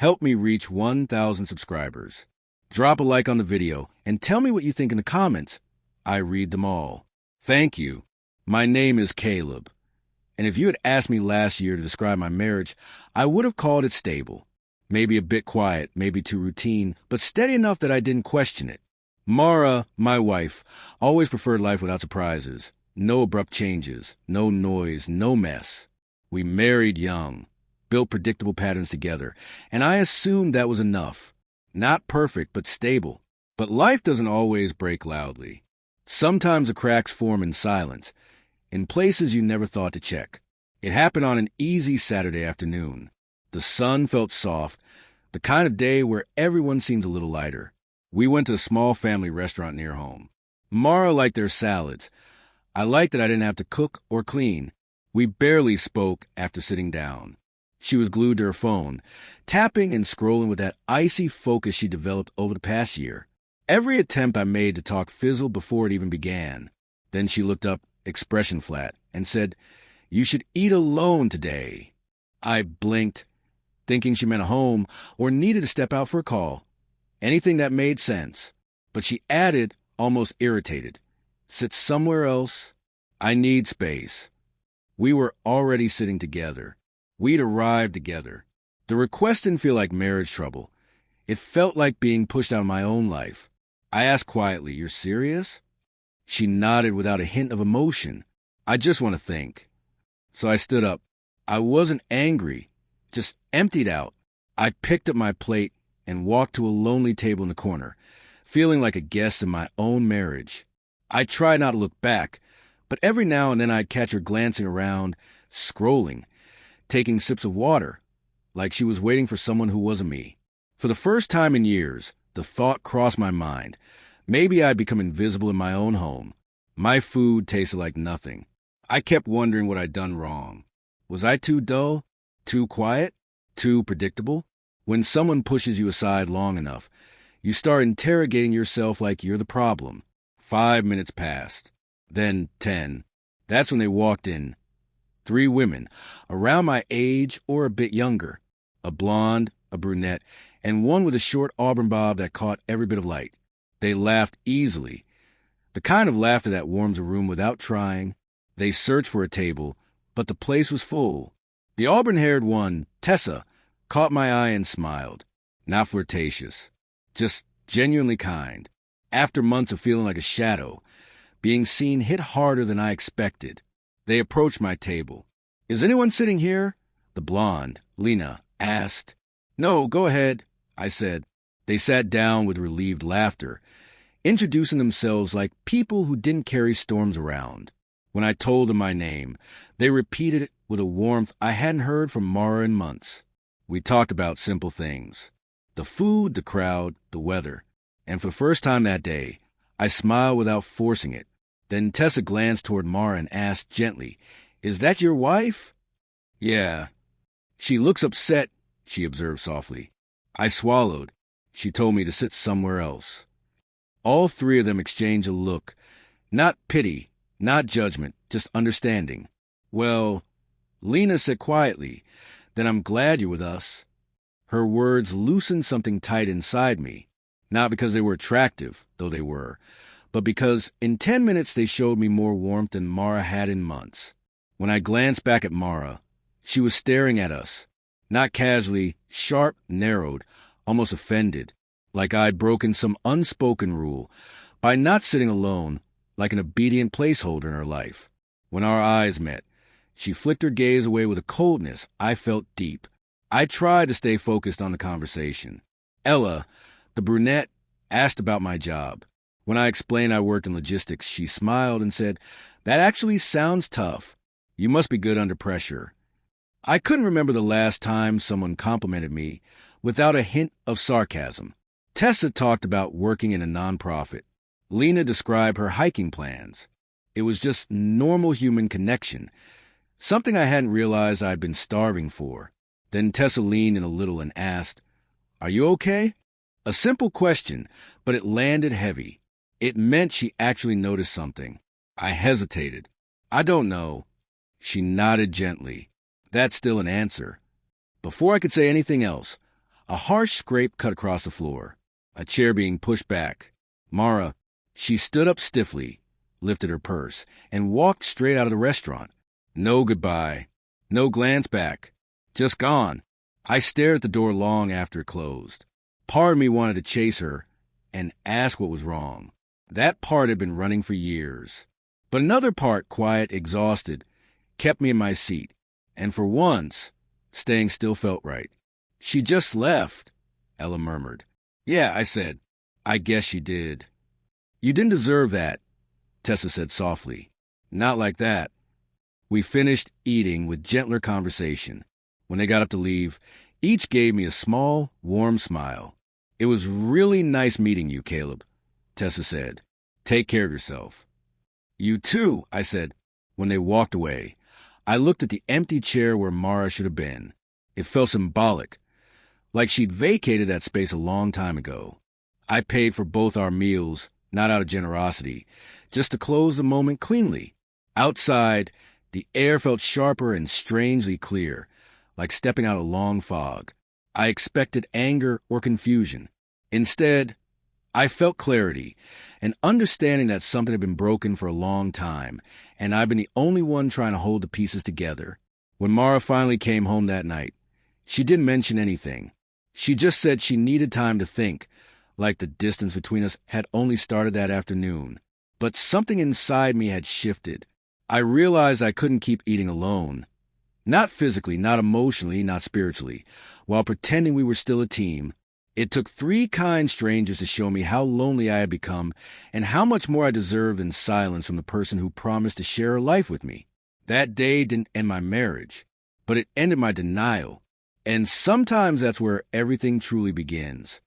Help me reach 1,000 subscribers. Drop a like on the video and tell me what you think in the comments. I read them all. Thank you. My name is Caleb. And if you had asked me last year to describe my marriage, I would have called it stable. Maybe a bit quiet, maybe too routine, but steady enough that I didn't question it. Mara, my wife, always preferred life without surprises. No abrupt changes, no noise, no mess. We married young, built predictable patterns together, and I assumed that was enough. Not perfect, but stable. But life doesn't always break loudly. Sometimes the cracks form in silence, in places you never thought to check. It happened on an easy Saturday afternoon. The sun felt soft, the kind of day where everyone seemed a little lighter. We went to a small family restaurant near home. Mara liked their salads. I liked that I didn't have to cook or clean. We barely spoke after sitting down. She was glued to her phone, tapping and scrolling with that icy focus she developed over the past year. Every attempt I made to talk fizzled before it even began. Then she looked up, expression flat, and said, "You should eat alone today." I blinked, thinking she meant a home or needed to step out for a call. Anything that made sense. But she added, almost irritated, "Sit somewhere else. I need space." We were already sitting together. We'd arrived together. The request didn't feel like marriage trouble. It felt like being pushed out of my own life. I asked quietly, "You're serious?" She nodded without a hint of emotion. "I just want to think." So I stood up. I wasn't angry, just emptied out. I picked up my plate and walked to a lonely table in the corner, feeling like a guest in my own marriage. I tried not to look back, but every now and then I'd catch her glancing around, scrolling, taking sips of water, like she was waiting for someone who wasn't me. For the first time in years, the thought crossed my mind. Maybe I'd become invisible in my own home. My food tasted like nothing. I kept wondering what I'd done wrong. Was I too dull? Too quiet? Too predictable? When someone pushes you aside long enough, you start interrogating yourself like you're the problem. 5 minutes passed. Then 10. That's when they walked in. 3 women, around my age or a bit younger. A blonde, a brunette, and one with a short auburn bob that caught every bit of light. They laughed easily, the kind of laughter that warms a room without trying. They searched for a table, but the place was full. The auburn-haired one, Tessa, caught my eye and smiled. Not flirtatious, just genuinely kind. After months of feeling like a shadow, being seen hit harder than I expected. They approached my table. "Is anyone sitting here?" the blonde, Lena, asked. "No, go ahead," I said. They sat down with relieved laughter, introducing themselves like people who didn't carry storms around. When I told them my name, they repeated it with a warmth I hadn't heard from Mara in months. We talked about simple things. The food, the crowd, the weather. And for the first time that day, I smiled without forcing it. Then Tessa glanced toward Mara and asked gently, "Is that your wife?" "Yeah." "She looks upset," she observed softly. I swallowed. She told me to sit somewhere else. All 3 of them exchanged a look. Not pity, not judgment, just understanding. "Well," Lena said quietly, "then I'm glad you're with us." Her words loosened something tight inside me, not because they were attractive, though they were, but because in 10 minutes they showed me more warmth than Mara had in months. When I glanced back at Mara, she was staring at us, not casually, sharp, narrowed, almost offended, like I'd broken some unspoken rule by not sitting alone, like an obedient placeholder in her life. When our eyes met, she flicked her gaze away with a coldness I felt deep. I tried to stay focused on the conversation. Ella, the brunette, asked about my job. When I explained I worked in logistics, she smiled and said, "That actually sounds tough. You must be good under pressure." I couldn't remember the last time someone complimented me without a hint of sarcasm. Tessa talked about working in a nonprofit. Lena described her hiking plans. It was just normal human connection, something I hadn't realized I'd been starving for. Then Tessa leaned in a little and asked, "Are you okay?" A simple question, but it landed heavy. It meant she actually noticed something. I hesitated. "I don't know." She nodded gently. That's still an answer. Before I could say anything else, A harsh scrape cut across the floor, a chair being pushed back. Mara, she stood up stiffly, lifted her purse, and walked straight out of the restaurant. No goodbye, no glance back, just gone. I stared at the door long after it closed. Part of me wanted to chase her and ask what was wrong. That part had been running for years. But another part, quiet, exhausted, kept me in my seat. And for once, staying still felt right. She just left, Ella murmured. Yeah, I said. I guess she did. You didn't deserve that, Tessa said softly. Not like that. We finished eating with gentler conversation. When they got up to leave, each gave me a small, warm smile. It was really nice meeting you, Caleb, Tessa said. Take care of yourself. You too, I said. When they walked away, I looked at the empty chair where Mara should have been. It felt symbolic, like she'd vacated that space a long time ago. I paid for both our meals, not out of generosity, just to close the moment cleanly. Outside, the air felt sharper and strangely clear, like stepping out a long fog. I expected anger or confusion. Instead, I felt clarity, an understanding that something had been broken for a long time, and I'd been the only one trying to hold the pieces together. When Mara finally came home that night, she didn't mention anything. She just said she needed time to think, like the distance between us had only started that afternoon. But something inside me had shifted. I realized I couldn't keep eating alone. Not physically, not emotionally, not spiritually, while pretending we were still a team. It took 3 kind strangers to show me how lonely I had become and how much more I deserved in silence from the person who promised to share her life with me. That day didn't end my marriage, but it ended my denial. And sometimes that's where everything truly begins.